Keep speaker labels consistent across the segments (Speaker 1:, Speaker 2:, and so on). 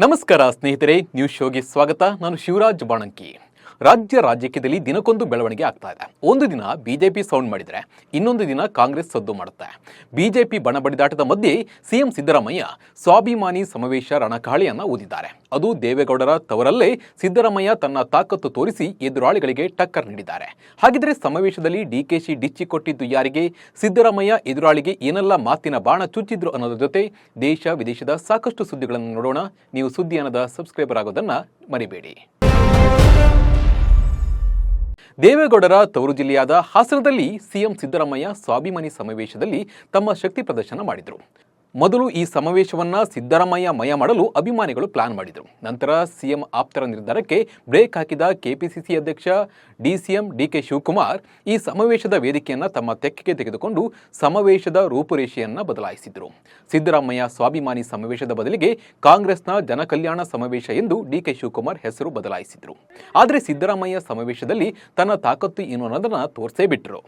Speaker 1: ನಮಸ್ಕಾರ ಸ್ನೇಹಿತರೆ, ನ್ಯೂಸ್ ಶೋಗೆ ಸ್ವಾಗತ. ನಾನು ಶಿವರಾಜ್ ಬಾಣಂಕಿ. ರಾಜಕೀಯದಲ್ಲಿ ದಿನಕ್ಕೊಂದು ಬೆಳವಣಿಗೆ ಆಗ್ತಾ ಇದೆ. ಒಂದು ದಿನ ಬಿಜೆಪಿ ಸೌಂಡ್ ಮಾಡಿದ್ರೆ ಇನ್ನೊಂದು ದಿನ ಕಾಂಗ್ರೆಸ್ ಸದ್ದು ಮಾಡುತ್ತೆ. ಬಿಜೆಪಿ ಬಣಬಡಿದಾಟದ ಮಧ್ಯೆ ಸಿಎಂ ಸಿದ್ದರಾಮಯ್ಯ ಸ್ವಾಭಿಮಾನಿ ಸಮಾವೇಶ ರಣಕಾಳಿಯನ್ನ ಊದಿದ್ದಾರೆ. ಅದು ದೇವೇಗೌಡರ ತವರಲ್ಲೇ ಸಿದ್ದರಾಮಯ್ಯ ತನ್ನ ತಾಕತ್ತು ತೋರಿಸಿ ಎದುರಾಳಿಗಳಿಗೆ ಟಕ್ಕರ್ ನೀಡಿದ್ದಾರೆ. ಹಾಗಿದ್ರೆ ಸಮಾವೇಶದಲ್ಲಿ ಡಿಕೆಶಿ ಡಿಚ್ಚಿ ಕೊಟ್ಟಿದ್ದು ಯಾರಿಗೆ? ಸಿದ್ದರಾಮಯ್ಯ ಎದುರಾಳಿಗೆ ಏನೆಲ್ಲ ಮಾತಿನ ಬಾಣ ಚುಚ್ಚಿದ್ರು ಅನ್ನೋದ್ರ ಜೊತೆ ದೇಶ ವಿದೇಶದ ಸಾಕಷ್ಟು ಸುದ್ದಿಗಳನ್ನು ನೋಡೋಣ. ನೀವು ಸುದ್ದಿ ಅನ್ನದ ಸಬ್ಸ್ಕ್ರೈಬರ್ ಆಗೋದನ್ನ ಮರಿಬೇಡಿ. ದೇವೇಗೌಡರ ತವರು ಜಿಲ್ಲೆಯಾದ ಹಾಸನದಲ್ಲಿ ಸಿಎಂ ಸಿದ್ದರಾಮಯ್ಯ ಸ್ವಾಭಿಮಾನಿ ಸಮಾವೇಶದಲ್ಲಿ ತಮ್ಮ ಶಕ್ತಿ ಪ್ರದರ್ಶನ ಮಾಡಿದರು. ಮೊದಲು ಈ ಸಮಾವೇಶವನ್ನ ಸಿದ್ದರಾಮಯ್ಯ ಮಯ ಮಾಡಲು ಅಭಿಮಾನಿಗಳು ಪ್ಲಾನ್ ಮಾಡಿದರು. ನಂತರ ಸಿಎಂ ಆಪ್ತರ ನಿರ್ಧಾರಕ್ಕೆ ಬ್ರೇಕ್ ಹಾಕಿದ ಕೆಪಿಸಿಸಿ ಅಧ್ಯಕ್ಷ ಡಿಸಿಎಂ ಡಿಕೆ ಶಿವಕುಮಾರ್ ಈ ಸಮಾವೇಶದ ವೇದಿಕೆಯನ್ನ ತಮ್ಮ ತೆಕ್ಕೆಗೆ ತೆಗೆದುಕೊಂಡು ಸಮಾವೇಶದ ರೂಪುರೇಷೆಯನ್ನ ಬದಲಾಯಿಸಿದರು. ಸಿದ್ದರಾಮಯ್ಯ ಸ್ವಾಭಿಮಾನಿ ಸಮಾವೇಶದ ಬದಲಿಗೆ ಕಾಂಗ್ರೆಸ್ನ ಜನಕಲ್ಯಾಣ ಸಮಾವೇಶ ಎಂದು ಡಿಕೆ ಶಿವಕುಮಾರ್ ಹೆಸರು ಬದಲಾಯಿಸಿದರು. ಆದರೆ ಸಿದ್ದರಾಮಯ್ಯ ಸಮಾವೇಶದಲ್ಲಿ ತನ್ನ ತಾಕತ್ತು ಏನು ಅನ್ನೋದನ್ನ ತೋರಿಸೇ ಬಿಟ್ಟರು.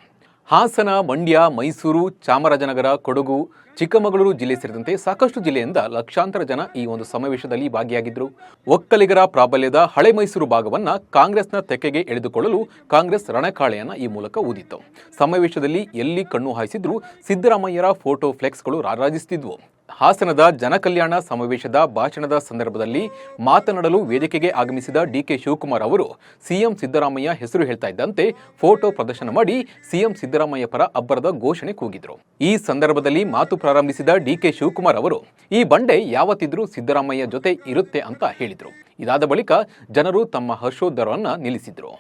Speaker 1: ಹಾಸನ, ಮಂಡ್ಯ, ಮೈಸೂರು, ಚಾಮರಾಜನಗರ, ಕೊಡಗು, ಚಿಕ್ಕಮಗಳೂರು ಜಿಲ್ಲೆ ಸೇರಿದಂತೆ ಸಾಕಷ್ಟು ಜಿಲ್ಲೆಯಿಂದ ಲಕ್ಷಾಂತರ ಜನ ಈ ಒಂದು ಸಮಾವೇಶದಲ್ಲಿ ಭಾಗಿಯಾಗಿದ್ದರು. ಒಕ್ಕಲಿಗರ ಪ್ರಾಬಲ್ಯದ ಹಳೆ ಮೈಸೂರು ಭಾಗವನ್ನ ಕಾಂಗ್ರೆಸ್ನ ತೆಕ್ಕೆಗೆ ಎಳೆದುಕೊಳ್ಳಲು ಕಾಂಗ್ರೆಸ್ ರಣಕಾಳೆಯನ್ನ ಈ ಮೂಲಕ ಊದಿತ್ತು. ಸಮಾವೇಶದಲ್ಲಿ ಎಲ್ಲಿ ಕಣ್ಣು ಹಾಯಿಸಿದ್ರೂ ಸಿದ್ದರಾಮಯ್ಯರ ಫೋಟೋ ಫ್ಲೆಕ್ಸ್ಗಳು ರಾರಾಜಿಸುತ್ತಿದ್ವು. ಹಾಸನದ ಜನಕಲ್ಯಾಣ ಸಮಾವೇಶದ ಭಾಷಣದ ಸಂದರ್ಭದಲ್ಲಿ ಮಾತನಾಡಲು ವೇದಿಕೆಗೆ ಆಗಮಿಸಿದ ಡಿಕೆ ಶಿವಕುಮಾರ್ ಅವರು ಸಿಎಂ ಸಿದ್ದರಾಮಯ್ಯ ಹೆಸರು ಹೇಳ್ತಾ ಇದ್ದಂತೆ ಫೋಟೋ ಪ್ರದರ್ಶನ ಮಾಡಿ ಸಿಎಂ ಸಿದ್ದರಾಮಯ್ಯ ಪರ ಅಬ್ಬರದ ಘೋಷಣೆ ಕೂಗಿದ್ರು. ಈ ಸಂದರ್ಭದಲ್ಲಿ ಮಾತು ಪ್ರಾರಂಭಿಸಿದ ಡಿಕೆ ಶಿವಕುಮಾರ್ ಅವರು ಈ ಬಂಡೆ ಯಾವತ್ತಿದ್ರೂ ಸಿದ್ದರಾಮಯ್ಯ ಜೊತೆ ಇರುತ್ತೆ ಅಂತ ಹೇಳಿದ್ರು. ಇದಾದ ಬಳಿಕ ಜನರು ತಮ್ಮ ಹರ್ಷೋದ್ಗಾರವನ್ನ ನಿಲ್ಲಿಸಿದ್ರು.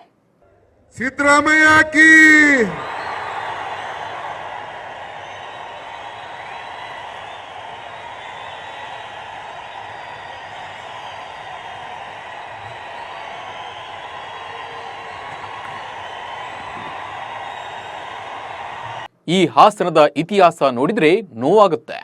Speaker 2: ಸಿದ್ದರಾಮಯ್ಯ ಕೀ
Speaker 1: ಈ ಹಾಸನದ ಇತಿಹಾಸ ನೋಡಿದ್ರೆ ನೋವಾಗುತ್ತೆ.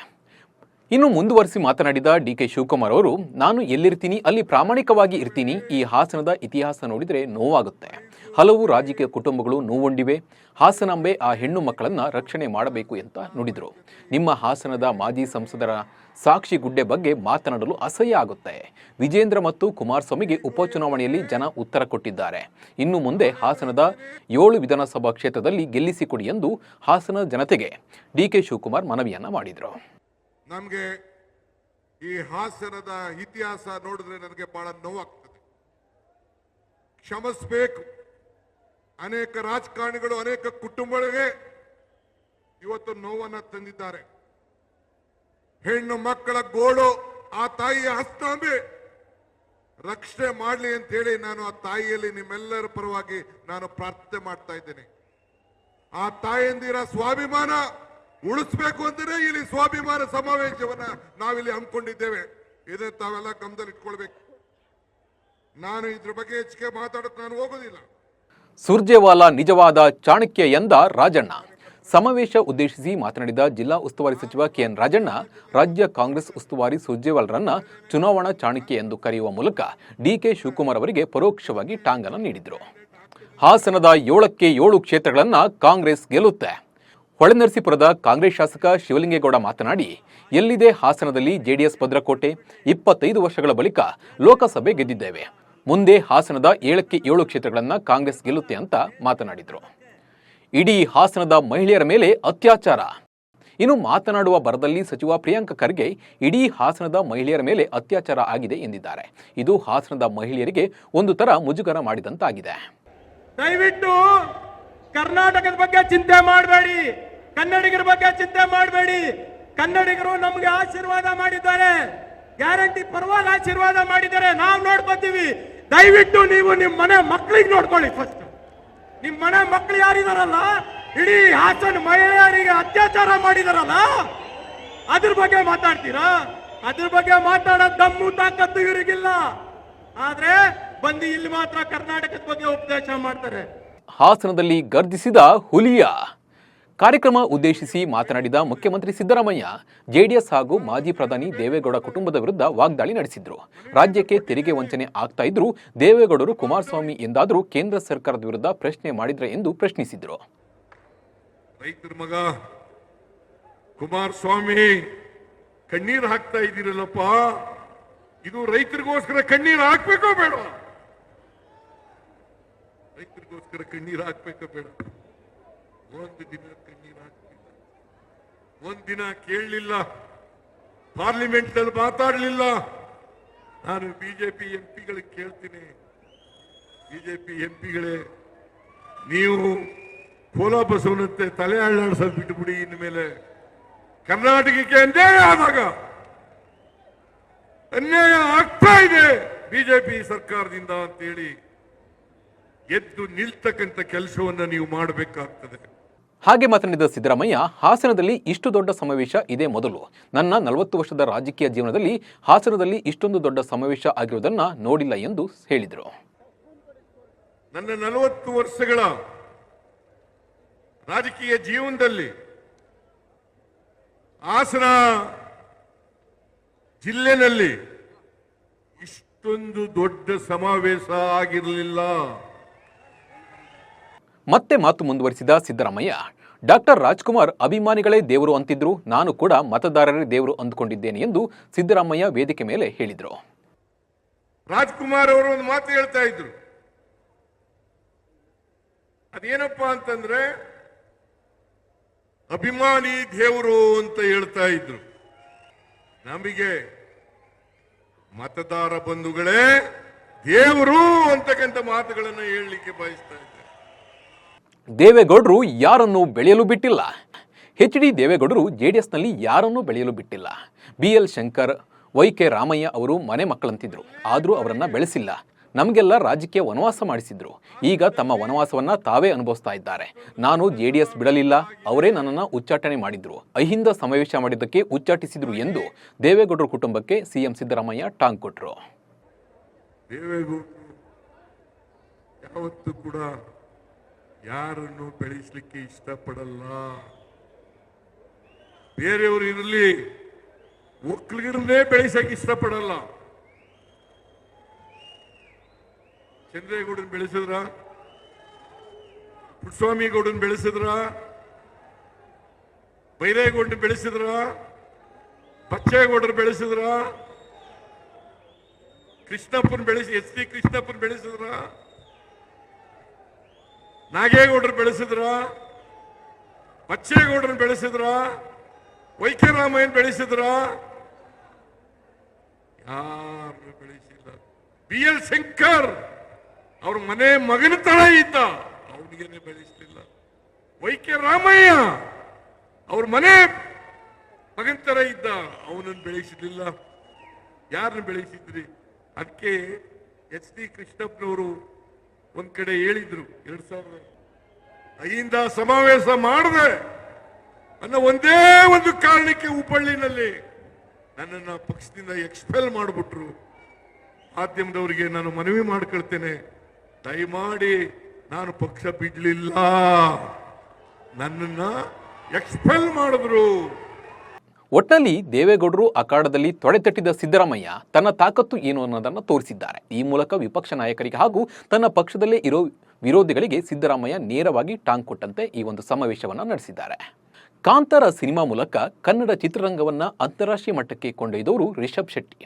Speaker 1: ಇನ್ನು ಮುಂದುವರಿಸಿ ಮಾತನಾಡಿದ ಡಿಕೆ ಶಿವಕುಮಾರ್ ಅವರು, ನಾನು ಎಲ್ಲಿರ್ತೀನಿ ಅಲ್ಲಿ ಪ್ರಾಮಾಣಿಕವಾಗಿ ಇರ್ತೀನಿ. ಈ ಹಾಸನದ ಇತಿಹಾಸ ನೋಡಿದ್ರೆ ನೋವಾಗುತ್ತೆ. ಹಲವು ರಾಜಕೀಯ ಕುಟುಂಬಗಳು ನೋವುಂಡಿವೆ. ಹಾಸನಾಂಬೆ ಆ ಹೆಣ್ಣು ಮಕ್ಕಳನ್ನ ರಕ್ಷಣೆ ಮಾಡಬೇಕು ಅಂತ ನುಡಿದ್ರು. ನಿಮ್ಮ ಹಾಸನದ ಮಾಜಿ ಸಂಸದರ ಸಾಕ್ಷಿ ಗುಡ್ಡೆ ಬಗ್ಗೆ ಮಾತನಾಡಲು ಅಸಹ್ಯ ಆಗುತ್ತೆ. ವಿಜೇಂದ್ರ ಮತ್ತು ಕುಮಾರಸ್ವಾಮಿಗೆ ಉಪಚುನಾವಣೆಯಲ್ಲಿ ಜನ ಉತ್ತರ ಕೊಟ್ಟಿದ್ದಾರೆ. ಇನ್ನು ಮುಂದೆ ಹಾಸನದ 7 ವಿಧಾನಸಭಾ ಕ್ಷೇತ್ರದಲ್ಲಿ ಗೆಲ್ಲಿಸಿಕೊಡಿ ಎಂದು ಹಾಸನ ಜನತೆಗೆ ಡಿಕೆ ಶಿವಕುಮಾರ್ ಮನವಿಯನ್ನ ಮಾಡಿದರು.
Speaker 2: ನಮಗೆ ಈ ಹಾಸನದ ಇತಿಹಾಸ ನೋಡಿದ್ರೆ ನನಗೆ ಬಹಳ ನೋವಾಗ್ತದೆ. ಕ್ಷಮಿಸಬೇಕು. ಅನೇಕ ರಾಜಕಾರಣಿಗಳು ಅನೇಕ ಕುಟುಂಬಗಳಿಗೆ ಇವತ್ತು ನೋವನ್ನ ತಂದಿದ್ದಾರೆ. ಹೆಣ್ಣು ಮಕ್ಕಳ ಗೋಳು ಆ ತಾಯಿಯ ಹಸ್ತಾಂಬೆ ರಕ್ಷಣೆ ಮಾಡಲಿ ಅಂತ ಹೇಳಿ ನಾನು ಆ ತಾಯಿಯಲ್ಲಿ ನಿಮ್ಮೆಲ್ಲರ ಪರವಾಗಿ ನಾನು ಪ್ರಾರ್ಥನೆ ಮಾಡ್ತಾ ಇದ್ದೇನೆ. ಆ ತಾಯಿಯಂದಿರ ಸ್ವಾಭಿಮಾನ ಉಳಿಸ್ಬೇಕು ಅಂತಾನೆ ಇಲ್ಲಿ ಸ್ವಾಭಿಮಾನ ಸಮಾವೇಶವನ್ನ ನಾವಿಲ್ಲಿ ಹಮ್ಮಿಕೊಂಡಿದ್ದೇವೆ. ಇದೇ ತಾವೆಲ್ಲ ಗಮನದಲ್ಲಿ ಇಟ್ಕೊಳ್ಬೇಕು. ನಾನು ಇದ್ರ ಬಗ್ಗೆ ಹೆಚ್ಚಿಗೆ ಮಾತಾಡೋಕೆ ನಾನು ಹೋಗೋದಿಲ್ಲ.
Speaker 1: ಸುರ್ಜೇವಾಲಾ ನಿಜವಾದ ಚಾಣಕ್ಯ ಎಂದ ರಾಜಣ್ಣ. ಸಮಾವೇಶ ಉದ್ದೇಶಿಸಿ ಮಾತನಾಡಿದ ಜಿಲ್ಲಾ ಉಸ್ತುವಾರಿ ಸಚಿವ ಕೆಎನ್ ರಾಜಣ್ಣ, ರಾಜ್ಯ ಕಾಂಗ್ರೆಸ್ ಉಸ್ತುವಾರಿ ಸುರ್ಜೇವಾಲಾರನ್ನ ಚುನಾವಣಾ ಚಾಣಕ್ಯ ಎಂದು ಕರೆಯುವ ಮೂಲಕ ಡಿಕೆ ಶಿವಕುಮಾರ್ ಅವರಿಗೆ ಪರೋಕ್ಷವಾಗಿ ಟಾಂಗನ ನೀಡಿದರು. ಹಾಸನದ 7ಕ್ಕೆ 7 ಕ್ಷೇತ್ರಗಳನ್ನ ಕಾಂಗ್ರೆಸ್ ಗೆಲ್ಲುತ್ತೆ. ಹೊಳೆನರಸೀಪುರದ ಕಾಂಗ್ರೆಸ್ ಶಾಸಕ ಶಿವಲಿಂಗೇಗೌಡ ಮಾತನಾಡಿ, ಎಲ್ಲಿದೆ ಹಾಸನದಲ್ಲಿ ಜೆಡಿಎಸ್ ಭದ್ರಕೋಟೆ? 25 ವರ್ಷಗಳ ಬಳಿಕ ಲೋಕಸಭೆ ಗೆದ್ದಿದ್ದೇವೆ. ಮುಂದೆ ಹಾಸನದ 7ಕ್ಕೆ 7 ಕ್ಷೇತ್ರಗಳನ್ನ ಕಾಂಗ್ರೆಸ್ ಗೆಲ್ಲುತ್ತೆ ಅಂತ ಮಾತನಾಡಿದರು. ಇಡೀ ಹಾಸನದ ಮಹಿಳೆಯರ ಮೇಲೆ ಅತ್ಯಾಚಾರ. ಇನ್ನು ಮಾತನಾಡುವ ಬರದಲ್ಲಿ ಸಚಿವ ಪ್ರಿಯಾಂಕ ಖರ್ಗೆ ಇಡೀ ಹಾಸನದ ಮಹಿಳೆಯರ ಮೇಲೆ ಅತ್ಯಾಚಾರ ಆಗಿದೆ ಎಂದಿದ್ದಾರೆ. ಇದು ಹಾಸನದ ಮಹಿಳೆಯರಿಗೆ ಒಂದು ತರ ಮುಜುಗರ ಮಾಡಿದಂತಾಗಿದೆ.
Speaker 3: ದಯವಿಟ್ಟು ಕರ್ನಾಟಕದ ಬಗ್ಗೆ ಚಿಂತೆ ಮಾಡಬೇಡಿ, ಕನ್ನಡಿಗರ ಬಗ್ಗೆ ಚಿಂತೆ ಮಾಡಬೇಡಿ. ಕನ್ನಡಿಗರು ನಮಗೆ ಆಶೀರ್ವಾದ ಮಾಡಿದ್ದಾರೆ, ಗ್ಯಾರಂಟಿ ಪರವಾಗಿ ಆಶೀರ್ವಾದ ಮಾಡಿದ್ದಾರೆ. ನಾವು ನೋಡ್ಕೊತೀವಿ. ದಯವಿಟ್ಟು ನೀವು ನಿಮ್ಮ ಮನೆ ಮಕ್ಕಳಿಗೆ ನೋಡ್ಕೊಳ್ಳಿ. ಫಸ್ಟ್ ನಿಮ್ಮ ಮನೆ ಮಕ್ಕಳು ಯಾರಿದಾರಲ್ಲ, ಇಡೀ ಹಾಸನ ಮಹಿಳೆಯರಿಗೆ ಅತ್ಯಾಚಾರ ಮಾಡಿದಾರಲ್ಲ, ಅದ್ರ ಬಗ್ಗೆ ಮಾತಾಡ್ತೀರಾ? ಅದ್ರ ಬಗ್ಗೆ ಮಾತಾಡೋ ದಮ್ಮು ತಾಕತ್ತು ಇವರಿಗಿಲ್ಲ. ಆದ್ರೆ ಬಂದು ಇಲ್ಲಿ ಮಾತ್ರ ಕರ್ನಾಟಕದ ಬಗ್ಗೆ ಉಪದೇಶ ಮಾಡ್ತಾರೆ.
Speaker 1: ಹಾಸನದಲ್ಲಿ ಗರ್ಜಿಸಿದ ಹುಲಿಯ ಕಾರ್ಯಕ್ರಮ ಉದ್ದೇಶಿಸಿ ಮಾತನಾಡಿದ ಮುಖ್ಯಮಂತ್ರಿ ಸಿದ್ದರಾಮಯ್ಯ, ಜೆಡಿಎಸ್ ಹಾಗೂ ಮಾಜಿ ಪ್ರಧಾನಿ ದೇವೇಗೌಡ ಕುಟುಂಬದ ವಿರುದ್ಧ ವಾಗ್ದಾಳಿ ನಡೆಸಿದ್ರು. ರಾಜ್ಯಕ್ಕೆ ತೆರಿಗೆ ವಂಚನೆ ಆಗ್ತಾ ಇದ್ರು ದೇವೇಗೌಡರು ಕುಮಾರಸ್ವಾಮಿ ಎಂದಾದರೂ ಕೇಂದ್ರ ಸರ್ಕಾರದ ವಿರುದ್ಧ ಪ್ರಶ್ನೆ ಮಾಡಿದ್ರೆ ಎಂದು ಪ್ರಶ್ನಿಸಿದ್ರು.
Speaker 2: ರೈತರ ಮಗ ಕುಮಾರಸ್ವಾಮಿ ಕಣ್ಣೀರು ಹಾಕ್ತಾ ಇದ್ದೀರಲ್ಲಪ್ಪ, ಇದು ರೈತರಿಗೋಸ್ಕರ ಕಣ್ಣೀರು ಹಾಕ್ಬೇಕೋ ಬೇಡ? ರೈತರಿಗೋಸ್ಕರ ಕಣ್ಣೀರು ಹಾಕ್ಬೇಕೋ ಬೇಡ? ಒಂದು ದಿನ ಕಣ್ಣೀರು ಹಾಕ್ಲಿಲ್ಲ, ಒಂದಿನ ಕೇಳಲಿಲ್ಲ, ಪಾರ್ಲಿಮೆಂಟ್ ನಲ್ಲಿ ಮಾತಾಡಲಿಲ್ಲ. ನಾನು ಬಿಜೆಪಿ ಎಂಪಿಗಳಿಗೆ ಕೇಳ್ತೀನಿ, ಬಿಜೆಪಿ ಎಂಪಿಗಳೇ, ನೀವು ಕೋಲ ಬಸವನಂತೆ ತಲೆ ಅಳ್ಳಾಡ್ಸೋದು ಬಿಟ್ಟುಬಿಡಿ. ಇನ್ಮೇಲೆ ಕರ್ನಾಟಕಕ್ಕೆ ಅನ್ಯಾಯ ಆದಾಗ, ಅನ್ಯಾಯ ಆಗ್ತಾ ಇದೆ ಬಿಜೆಪಿ ಸರ್ಕಾರದಿಂದ ಅಂತೇಳಿ ಎದ್ದು ನಿಲ್ತಕ್ಕಂಥ ಕೆಲಸವನ್ನ ನೀವು ಮಾಡಬೇಕಾಗ್ತದೆ.
Speaker 1: ಹಾಗೆ ಮಾತನಾಡಿದ ಸಿದ್ದರಾಮಯ್ಯ, ಹಾಸನದಲ್ಲಿ ಇಷ್ಟು ದೊಡ್ಡ ಸಮಾವೇಶ ಇದೇ ಮೊದಲು. ನನ್ನ 40 ವರ್ಷದ ರಾಜಕೀಯ ಜೀವನದಲ್ಲಿ ಹಾಸನದಲ್ಲಿ ಇಷ್ಟೊಂದು ದೊಡ್ಡ ಸಮಾವೇಶ ಆಗಿರುವುದನ್ನ ನೋಡಿಲ್ಲ ಎಂದು ಹೇಳಿದರು.
Speaker 2: ನನ್ನ 40 ವರ್ಷಗಳ ರಾಜಕೀಯ ಜೀವನದಲ್ಲಿ ಹಾಸನ ಜಿಲ್ಲೆನಲ್ಲಿ ಇಷ್ಟೊಂದು ದೊಡ್ಡ ಸಮಾವೇಶ ಆಗಿರಲಿಲ್ಲ.
Speaker 1: ಮತ್ತೆ ಮಾತು ಮುಂದುವರಿಸಿದ ಸಿದ್ದರಾಮಯ್ಯ, ಡಾಕ್ಟರ್ ರಾಜ್ಕುಮಾರ್ ಅಭಿಮಾನಿಗಳೇ ದೇವರು ಅಂತಿದ್ರು, ನಾನು ಕೂಡ ಮತದಾರರೇ ದೇವರು ಅಂದುಕೊಂಡಿದ್ದೇನೆ ಎಂದು ಸಿದ್ದರಾಮಯ್ಯ ವೇದಿಕೆ ಮೇಲೆ ಹೇಳಿದರು.
Speaker 2: ರಾಜ್ಕುಮಾರ್ ಅವರು ಒಂದು ಮಾತು ಹೇಳ್ತಾ ಇದ್ರು, ಅದೇನಪ್ಪಾ ಅಂತಂದ್ರೆ ಅಭಿಮಾನಿ ದೇವರು ಅಂತ ಹೇಳ್ತಾ ಇದ್ರು. ನಮಗೆ ಮತದಾರ ಬಂಧುಗಳೇ ದೇವರು ಅಂತಕ್ಕಂಥ ಮಾತುಗಳನ್ನು ಹೇಳಲಿಕ್ಕೆ ಬಯಸ್ತಾ ಇದ್ದಾರೆ.
Speaker 1: ದೇವೇಗೌಡರು ಯಾರನ್ನು ಬೆಳೆಯಲು ಬಿಟ್ಟಿಲ್ಲ. ಎಚ್.ಡಿ. ದೇವೇಗೌಡರು ಜೆಡಿಎಸ್ನಲ್ಲಿ ಯಾರನ್ನೂ ಬೆಳೆಯಲು ಬಿಟ್ಟಿಲ್ಲ. BL ಶಂಕರ್, YK ರಾಮಯ್ಯ ಅವರು ಮನೆ ಮಕ್ಕಳಂತಿದ್ರು, ಆದರೂ ಅವರನ್ನ ಬೆಳೆಸಿಲ್ಲ. ನಮಗೆಲ್ಲ ರಾಜಕೀಯ ವನವಾಸ ಮಾಡಿಸಿದ್ರು. ಈಗ ತಮ್ಮ ವನವಾಸವನ್ನ ತಾವೇ ಅನುಭವಿಸ್ತಾ ಇದ್ದಾರೆ. ನಾನು JDS ಬಿಡಲಿಲ್ಲ, ಅವರೇ ನನ್ನನ್ನು ಉಚ್ಚಾಟನೆ ಮಾಡಿದ್ರು, ಅಹಿಂದ ಸಮಾವೇಶ ಮಾಡಿದ್ದಕ್ಕೆ ಉಚ್ಚಾಟಿಸಿದ್ರು ಎಂದು ದೇವೇಗೌಡರ ಕುಟುಂಬಕ್ಕೆ CM ಸಿದ್ದರಾಮಯ್ಯ ಟಾಂಗ್ ಕೊಟ್ಟರು.
Speaker 2: ದೇವೇಗೌಡರು ಯಾವತ್ತೂ ಕೂಡ ಯಾರನ್ನು ಬೆಳೆಸಲಿಕ್ಕೆ ಇಷ್ಟಪಡಲ್ಲ. ಬೇರೆಯವರು ಇರಲಿ, ಒಕ್ಕಲಿಗರನ್ನೇ ಬೆಳೆಸಕ್ಕೆ ಇಷ್ಟಪಡಲ್ಲ. ಚಂದ್ರೇಗೌಡನ್ ಬೆಳೆಸಿದ್ರ, ಪುಟ್ಟಸ್ವಾಮಿ ಗೌಡನ್ ಬೆಳೆಸಿದ್ರ, ಬೈರೇಗೌಡನ್ ಬೆಳೆಸಿದ್ರ, ಬಚ್ಚೇಗೌಡರು ಬೆಳೆಸಿದ್ರ, ಕೃಷ್ಣಪ್ಪನ್ ಬೆಳೆಸಿ SD ಕೃಷ್ಣಪ್ಪನ್ ಬೆಳೆಸಿದ್ರ, ನಾಗೇಗೌಡರು ಬೆಳೆಸಿದ್ರ, ಬಚ್ಚೇಗೌಡರನ್ನು ಬೆಳೆಸಿದ್ರ, YK ರಾಮಯ್ಯನ್ ಬೆಳೆಸಿದ್ರ? ಯಾರು ಬೆಳೆಸಿಲ್ಲ. BL ಶಂಕರ್ ಅವ್ರ ಮನೆ ಮಗನ ತರ ಇದ್ದ, ಅವನಿಗೇನೆ ಬೆಳೆಸಲಿಲ್ಲ. YK ರಾಮಯ್ಯ ಅವ್ರ ಮನೆ ಮಗನ ತರ ಇದ್ದ, ಅವನನ್ನು ಬೆಳೆಸಲಿಲ್ಲ. ಯಾರನ್ನು ಬೆಳೆಸಿದ್ರಿ? ಅದಕ್ಕೆ SD ಕೃಷ್ಣಪ್ಪನವರು ಒಂದ್ ಕಡೆ ಹೇಳಿದ್ರು, 2000 ಅಹಿಂದ ಸಮಾವೇಶ ಮಾಡದೆ ಅನ್ನೋ ಒಂದೇ ಒಂದು ಕಾರಣಕ್ಕೆ ಹುಬ್ಬಳ್ಳಿನಲ್ಲಿ ನನ್ನನ್ನ ಪಕ್ಷದಿಂದ ಎಕ್ಸ್ಪೆಲ್ ಮಾಡಿಬಿಟ್ರು. ಮಾಧ್ಯಮದವರಿಗೆ ನಾನು ಮನವಿ ಮಾಡ್ಕೊಳ್ತೇನೆ, ದಯಮಾಡಿ ನಾನು ಪಕ್ಷ ಬಿಡ್ಲಿಲ್ಲ, ನನ್ನನ್ನ ಎಕ್ಸ್ಪೆಲ್ ಮಾಡಿದ್ರು.
Speaker 1: ಒಟ್ಟಲ್ಲಿ ದೇವೇಗೌಡರು ಅಖಾಡದಲ್ಲಿ ತೊಡೆತಟ್ಟಿದ ಸಿದ್ದರಾಮಯ್ಯ ತನ್ನ ತಾಕತ್ತು ಏನು ಅನ್ನೋದನ್ನು ತೋರಿಸಿದ್ದಾರೆ. ಈ ಮೂಲಕ ವಿಪಕ್ಷ ನಾಯಕರಿಗೆ ಹಾಗೂ ತನ್ನ ಪಕ್ಷದಲ್ಲೇ ಇರೋ ವಿರೋಧಿಗಳಿಗೆ ಸಿದ್ದರಾಮಯ್ಯ ನೇರವಾಗಿ ಟಾಂಗ್ ಕೊಟ್ಟಂತೆ ಈ ಒಂದು ಸಮಾವೇಶವನ್ನು ನಡೆಸಿದ್ದಾರೆ. ಕಾಂತಾರ ಸಿನಿಮಾ ಮೂಲಕ ಕನ್ನಡ ಚಿತ್ರರಂಗವನ್ನ ಅಂತಾರಾಷ್ಟ್ರೀಯ ಮಟ್ಟಕ್ಕೆ ಕೊಂಡೊಯ್ದವರು ರಿಷಬ್ ಶೆಟ್ಟಿ.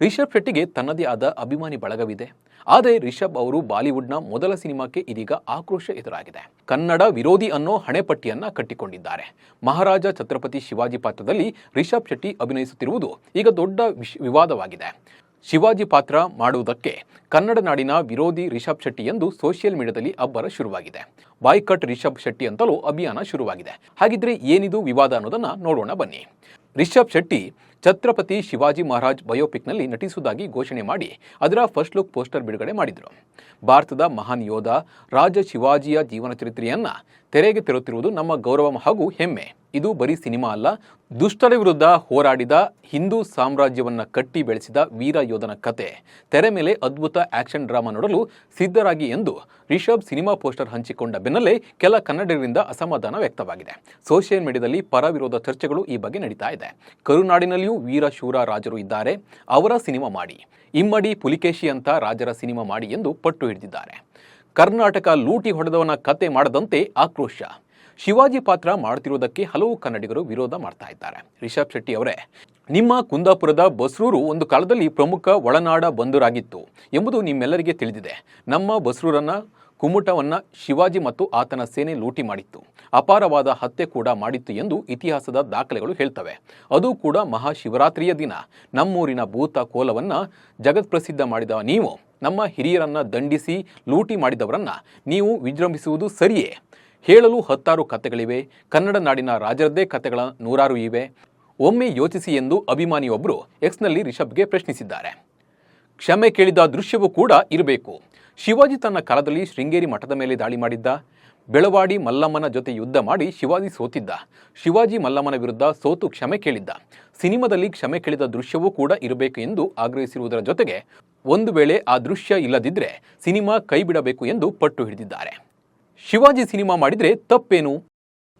Speaker 1: ರಿಷಬ್ ಶೆಟ್ಟಿಗೆ ತನ್ನದೇ ಆದ ಅಭಿಮಾನಿ ಬಳಗವಿದೆ. ಆದರೆ ರಿಷಬ್ ಅವರು ಬಾಲಿವುಡ್ನ ಮೊದಲ ಸಿನಿಮಾಕ್ಕೆ ಇದೀಗ ಆಕ್ರೋಶ ಎದುರಾಗಿದೆ. ಕನ್ನಡ ವಿರೋಧಿ ಅನ್ನೋ ಹಣೆಪಟ್ಟಿಯನ್ನ ಕಟ್ಟಿಕೊಂಡಿದ್ದಾರೆ. ಮಹಾರಾಜ ಛತ್ರಪತಿ ಶಿವಾಜಿ ಪಾತ್ರದಲ್ಲಿ ರಿಷಬ್ ಶೆಟ್ಟಿ ಅಭಿನಯಿಸುತ್ತಿರುವುದು ಈಗ ದೊಡ್ಡ ವಿವಾದವಾಗಿದೆ. ಶಿವಾಜಿ ಪಾತ್ರ ಮಾಡುವುದಕ್ಕೆ ಕನ್ನಡ ನಾಡಿನ ವಿರೋಧಿ ರಿಷಬ್ ಶೆಟ್ಟಿ ಎಂದು ಸೋಷಿಯಲ್ ಮೀಡಿಯಾದಲ್ಲಿ ಅಬ್ಬರ ಶುರುವಾಗಿದೆ. ಬಾಯ್ಕಟ್ ರಿಷಬ್ ಶೆಟ್ಟಿ ಅಂತಲೂ ಅಭಿಯಾನ ಶುರುವಾಗಿದೆ. ಹಾಗಿದ್ರೆ ಏನಿದು ವಿವಾದ ಅನ್ನೋದನ್ನ ನೋಡೋಣ ಬನ್ನಿ. ರಿಷಬ್ ಶೆಟ್ಟಿ ಛತ್ರಪತಿ ಶಿವಾಜಿ ಮಹಾರಾಜ್ ಬಯೋಪಿಕ್ನಲ್ಲಿ ನಟಿಸುವುದಾಗಿ ಘೋಷಣೆ ಮಾಡಿ ಅದರ ಫಸ್ಟ್ ಲುಕ್ ಪೋಸ್ಟರ್ ಬಿಡುಗಡೆ ಮಾಡಿದರು. ಭಾರತದ ಮಹಾನ್ ಯೋಧ ರಾಜ ಶಿವಾಜಿಯ ಜೀವನ ಚರಿತ್ರೆಯನ್ನ ತೆರೆಗೆ ತರುತ್ತಿರುವುದು ನಮ್ಮ ಗೌರವ ಹಾಗೂ ಹೆಮ್ಮೆ. ಇದು ಬರೀ ಸಿನಿಮಾ ಅಲ್ಲ, ದುಷ್ಟರ ವಿರುದ್ಧ ಹೋರಾಡಿದ ಹಿಂದೂ ಸಾಮ್ರಾಜ್ಯವನ್ನ ಕಟ್ಟಿ ಬೆಳೆಸಿದ ವೀರ ಯೋಧನ ಕತೆ. ತೆರೆ ಮೇಲೆ ಅದ್ಭುತ ಆಕ್ಷನ್ ಡ್ರಾಮಾ ನೋಡಲು ಸಿದ್ಧರಾಗಿ ಎಂದು ರಿಷಬ್ ಸಿನಿಮಾ ಪೋಸ್ಟರ್ ಹಂಚಿಕೊಂಡ ಬೆನ್ನಲ್ಲೇ ಕೆಲ ಕನ್ನಡಿಗರಿಂದ ಅಸಮಾಧಾನ ವ್ಯಕ್ತವಾಗಿದೆ. ಸೋಷಿಯಲ್ ಮೀಡಿಯಾದಲ್ಲಿ ಪರ ವಿರೋಧ ಚರ್ಚೆಗಳು ಈ ಬಗ್ಗೆ ನಡೀತಾ ಇದೆ. ಕರುನಾಡಿನಲ್ಲಿಯೂ ವೀರ ಶೂರ ರಾಜರು ಇದ್ದಾರೆ, ಅವರ ಸಿನಿಮಾ ಮಾಡಿ, ಇಮ್ಮಡಿ ಪುಲಿಕೇಶಿ ಅಂತ ರಾಜರ ಸಿನಿಮಾ ಮಾಡಿ ಎಂದು ಪಟ್ಟು ಹಿಡಿದಿದ್ದಾರೆ. ಕರ್ನಾಟಕ ಲೂಟಿ ಹೊಡೆದವನ ಕತೆ ಮಾಡದಂತೆ ಆಕ್ರೋಶ. ಶಿವಾಜಿ ಪಾತ್ರ ಮಾಡುತ್ತಿರುವುದಕ್ಕೆ ಹಲವು ಕನ್ನಡಿಗರು ವಿರೋಧ ಮಾಡ್ತಾ ಇದ್ದಾರೆ. ರಿಷಬ್ ಶೆಟ್ಟಿ ಅವರೇ, ನಿಮ್ಮ ಕುಂದಾಪುರದ ಬಸ್ರೂರು ಒಂದು ಕಾಲದಲ್ಲಿ ಪ್ರಮುಖ ಒಳನಾಡ ಬಂದರಾಗಿತ್ತು ಎಂಬುದು ನಿಮ್ಮೆಲ್ಲರಿಗೆ ತಿಳಿದಿದೆ. ನಮ್ಮ ಬಸ್ರೂರನ್ನ ಕುಮುಟವನ್ನ ಶಿವಾಜಿ ಮತ್ತು ಆತನ ಸೇನೆ ಲೂಟಿ ಮಾಡಿತ್ತು. ಅಪಾರವಾದ ಹತ್ಯೆ ಕೂಡ ಮಾಡಿತ್ತು ಎಂದು ಇತಿಹಾಸದ ದಾಖಲೆಗಳು ಹೇಳ್ತವೆ. ಅದು ಕೂಡ ಮಹಾಶಿವರಾತ್ರಿಯ ದಿನ ನಮ್ಮೂರಿನ ಭೂತ ಕೋಲವನ್ನ ಜಗತ್ಪ್ರಸಿದ್ಧ ಮಾಡಿದ ನೀವು ನಮ್ಮ ಹಿರಿಯರನ್ನ ದಂಡಿಸಿ ಲೂಟಿ ಮಾಡಿದವರನ್ನ ನೀವು ವಿಜೃಂಭಿಸುವುದು ಸರಿಯೇ? ಹೇಳಲು 10 ಕಥೆಗಳಿವೆ. ಕನ್ನಡ ನಾಡಿನ ರಾಜರದ್ದೇ ಕಥೆಗಳ 100 ಇವೆ. ಒಮ್ಮೆ ಯೋಚಿಸಿ ಎಂದು ಅಭಿಮಾನಿಯೊಬ್ಬರು ಎಕ್ಸ್ನಲ್ಲಿ ರಿಷಬ್ಗೆ ಪ್ರಶ್ನಿಸಿದ್ದಾರೆ. ಕ್ಷಮೆ ಕೇಳಿದ ದೃಶ್ಯವೂ ಕೂಡ ಇರಬೇಕು. ಶಿವಾಜಿ ತನ್ನ ಕಾಲದಲ್ಲಿ ಶೃಂಗೇರಿ ಮಠದ ಮೇಲೆ ದಾಳಿ ಮಾಡಿದ್ದ. ಬೆಳವಾಡಿ ಮಲ್ಲಮ್ಮನ ಜೊತೆ ಯುದ್ಧ ಮಾಡಿ ಶಿವಾಜಿ ಸೋತಿದ್ದ. ಶಿವಾಜಿ ಮಲ್ಲಮ್ಮನ ವಿರುದ್ಧ ಸೋತು ಕ್ಷಮೆ ಕೇಳಿದ್ದ. ಸಿನಿಮಾದಲ್ಲಿ ಕ್ಷಮೆ ಕೇಳಿದ ದೃಶ್ಯವೂ ಕೂಡ ಇರಬೇಕು ಎಂದು ಆಗ್ರಹಿಸಿರುವುದರ ಜೊತೆಗೆ ಒಂದು ವೇಳೆ ಆ ದೃಶ್ಯ ಇಲ್ಲದಿದ್ದರೆ ಸಿನಿಮಾ ಕೈ ಬಿಡಬೇಕು ಎಂದು ಪಟ್ಟು ಹಿಡಿದಿದ್ದಾರೆ. ಶಿವಾಜಿ ಸಿನಿಮಾ ಮಾಡಿದರೆ ತಪ್ಪೇನು?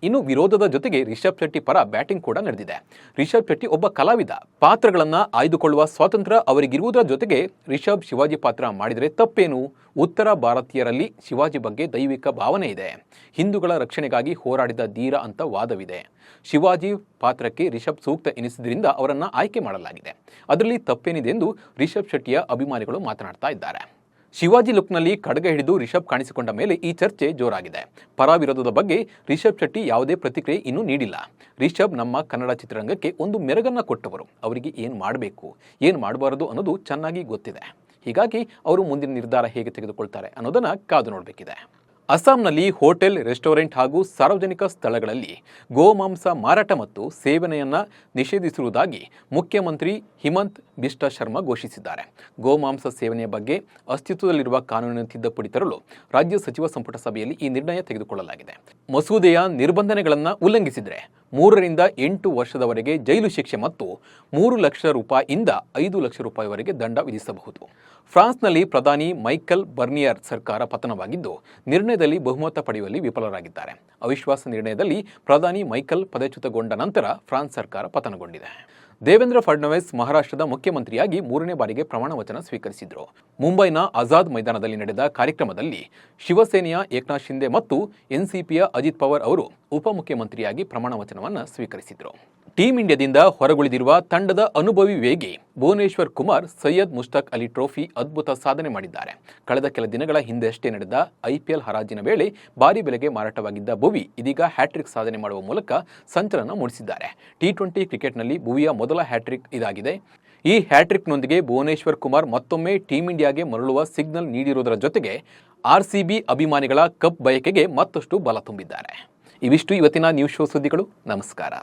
Speaker 1: ಇನ್ನು ವಿರೋಧದ ಜೊತೆಗೆ ರಿಷಬ್ ಶೆಟ್ಟಿ ಪರ ಬ್ಯಾಟಿಂಗ್ ಕೂಡ ನಡೆದಿದೆ. ರಿಷಬ್ ಶೆಟ್ಟಿ ಒಬ್ಬ ಕಲಾವಿದ. ಪಾತ್ರಗಳನ್ನು ಆಯ್ದುಕೊಳ್ಳುವ ಸ್ವಾತಂತ್ರ್ಯ ಅವರಿಗಿರುವುದರ ಜೊತೆಗೆ ರಿಷಬ್ ಶಿವಾಜಿ ಪಾತ್ರ ಮಾಡಿದರೆ ತಪ್ಪೇನು? ಉತ್ತರ ಭಾರತೀಯರಲ್ಲಿ ಶಿವಾಜಿ ಬಗ್ಗೆ ದೈವಿಕ ಭಾವನೆ ಇದೆ. ಹಿಂದೂಗಳ ರಕ್ಷಣೆಗಾಗಿ ಹೋರಾಡಿದ ಧೀರ ಅಂತ ವಾದವಿದೆ. ಶಿವಾಜಿ ಪಾತ್ರಕ್ಕೆ ರಿಷಬ್ ಸೂಕ್ತ ಎನಿಸಿದ್ರಿಂದ ಅವರನ್ನು ಆಯ್ಕೆ ಮಾಡಲಾಗಿದೆ. ಅದರಲ್ಲಿ ತಪ್ಪೇನಿದೆ ಎಂದು ರಿಷಬ್ ಶೆಟ್ಟಿಯ ಅಭಿಮಾನಿಗಳು ಮಾತನಾಡ್ತಾ ಇದ್ದಾರೆ. ಶಿವಾಜಿ ಲುಕ್ನಲ್ಲಿ ಖಡ್ಗ ಹಿಡಿದು ರಿಷಬ್ ಕಾಣಿಸಿಕೊಂಡ ಮೇಲೆ ಈ ಚರ್ಚೆ ಜೋರಾಗಿದೆ. ಪರ ವಿರೋಧದ ಬಗ್ಗೆ ರಿಷಬ್ ಶೆಟ್ಟಿ ಯಾವುದೇ ಪ್ರತಿಕ್ರಿಯೆ ಇನ್ನೂ ನೀಡಿಲ್ಲ. ರಿಷಬ್ ನಮ್ಮ ಕನ್ನಡ ಚಿತ್ರರಂಗಕ್ಕೆ ಒಂದು ಮೆರಗನ್ನ ಕೊಟ್ಟವರು. ಅವರಿಗೆ ಏನು ಮಾಡಬೇಕು, ಏನು ಮಾಡಬಾರದು ಅನ್ನೋದು ಚೆನ್ನಾಗಿ ಗೊತ್ತಿದೆ. ಹೀಗಾಗಿ ಅವರು ಮುಂದಿನ ನಿರ್ಧಾರ ಹೇಗೆ ತೆಗೆದುಕೊಳ್ತಾರೆ ಅನ್ನೋದನ್ನು ಕಾದು ನೋಡಬೇಕಿದೆ. ಅಸ್ಸಾಂನಲ್ಲಿ ಹೋಟೆಲ್, ರೆಸ್ಟೋರೆಂಟ್ ಹಾಗೂ ಸಾರ್ವಜನಿಕ ಸ್ಥಳಗಳಲ್ಲಿ ಗೋಮಾಂಸ ಮಾರಾಟ ಮತ್ತು ಸೇವನೆಯನ್ನು ನಿಷೇಧಿಸಿರುವುದಾಗಿ ಮುಖ್ಯಮಂತ್ರಿ ಹಿಮಂತ್ ಬಿಸ್ಟಾ ಶರ್ಮಾ ಘೋಷಿಸಿದ್ದಾರೆ. ಗೋಮಾಂಸ ಸೇವನೆಯ ಬಗ್ಗೆ ಅಸ್ತಿತ್ವದಲ್ಲಿರುವ ಕಾನೂನಿನ ತಿದ್ದುಪಡಿ ತರಲು ರಾಜ್ಯ ಸಚಿವ ಸಂಪುಟ ಸಭೆಯಲ್ಲಿ ಈ ನಿರ್ಣಯ ತೆಗೆದುಕೊಳ್ಳಲಾಗಿದೆ. ಮಸೂದೆಯ ನಿರ್ಬಂಧನೆಗಳನ್ನು ಉಲ್ಲಂಘಿಸಿದರೆ 3 ರಿಂದ 8 ವರ್ಷದವರೆಗೆ ಜೈಲು ಶಿಕ್ಷೆ ಮತ್ತು 3 ಲಕ್ಷ ರೂಪಾಯಿಯಿಂದ 5 ಲಕ್ಷ ರೂಪಾಯಿವರೆಗೆ ದಂಡ ವಿಧಿಸಬಹುದು. ಫ್ರಾನ್ಸ್ನಲ್ಲಿ ಪ್ರಧಾನಿ ಮೈಕೆಲ್ ಬರ್ನಿಯರ್ ಸರ್ಕಾರ ಪತನವಾಗಿದ್ದು ನಿರ್ಣಯದಲ್ಲಿ ಬಹುಮತ ಪಡೆಯುವಲ್ಲಿ ವಿಫಲರಾಗಿದ್ದಾರೆ. ಅವಿಶ್ವಾಸ ನಿರ್ಣಯದಲ್ಲಿ ಪ್ರಧಾನಿ ಮೈಕೆಲ್ ಪದಚ್ಯುತಗೊಂಡ ನಂತರ ಫ್ರಾನ್ಸ್ ಸರ್ಕಾರ ಪತನಗೊಂಡಿದೆ. ದೇವೇಂದ್ರ ಫಡ್ನವೀಸ್ ಮಹಾರಾಷ್ಟ್ರದ ಮುಖ್ಯಮಂತ್ರಿಯಾಗಿ 3ನೇ ಬಾರಿಗೆ ಪ್ರಮಾಣ ವಚನ ಸ್ವೀಕರಿಸಿದರು. ಮುಂಬೈನ ಆಜಾದ್ ಮೈದಾನದಲ್ಲಿ ನಡೆದ ಕಾರ್ಯಕ್ರಮದಲ್ಲಿ ಶಿವಸೇನೆಯ ಏಕನಾಥ್ ಶಿಂದೆ ಮತ್ತು ಎನ್ಸಿಪಿಯ ಅಜಿತ್ ಪವಾರ್ ಅವರು ಉಪಮುಖ್ಯಮಂತ್ರಿಯಾಗಿ ಪ್ರಮಾಣ ವಚನವನ್ನು ಸ್ವೀಕರಿಸಿದರು. ಟೀಂ ಇಂಡಿಯಾದಿಂದ ಹೊರಗುಳಿದಿರುವ ತಂಡದ ಅನುಭವಿ ವೇಗಿ ಭುವನೇಶ್ವರ್ ಕುಮಾರ್ ಸೈಯದ್ ಮುಷ್ತಾಕ್ ಅಲಿ ಟ್ರೋಫಿ ಅದ್ಭುತ ಸಾಧನೆ ಮಾಡಿದ್ದಾರೆ. ಕಳೆದ ಕೆಲ ದಿನಗಳ ಹಿಂದೆಷ್ಟೇ ನಡೆದ IPL ಹರಾಜಿನ ವೇಳೆ ಭಾರಿ ಬೆಲೆಗೆ ಮಾರಾಟವಾಗಿದ್ದ ಭುವಿ ಇದೀಗ ಹ್ಯಾಟ್ರಿಕ್ ಸಾಧನೆ ಮಾಡುವ ಮೂಲಕ ಸಂಚಲನ ಮೂಡಿಸಿದ್ದಾರೆ. T20 ಕ್ರಿಕೆಟ್ನಲ್ಲಿ ಭುವಿಯ ಮೊದಲ ಹ್ಯಾಟ್ರಿಕ್ ಇದಾಗಿದೆ. ಈ ಹ್ಯಾಟ್ರಿಕ್ನೊಂದಿಗೆ ಭುವನೇಶ್ವರ್ ಕುಮಾರ್ ಮತ್ತೊಮ್ಮೆ ಟೀಂ ಇಂಡಿಯಾಗೆ ಮರಳುವ ಸಿಗ್ನಲ್ ನೀಡಿರುವುದರ ಜೊತೆಗೆ RCB ಅಭಿಮಾನಿಗಳ ಕಪ್ ಬಯಕೆಗೆ ಮತ್ತಷ್ಟು ಬಲ ತುಂಬಿದ್ದಾರೆ. ಇವಿಷ್ಟು ಇವತ್ತಿನ ನ್ಯೂಸ್ ಶೋ ಸುದ್ದಿಗಳು. ನಮಸ್ಕಾರ.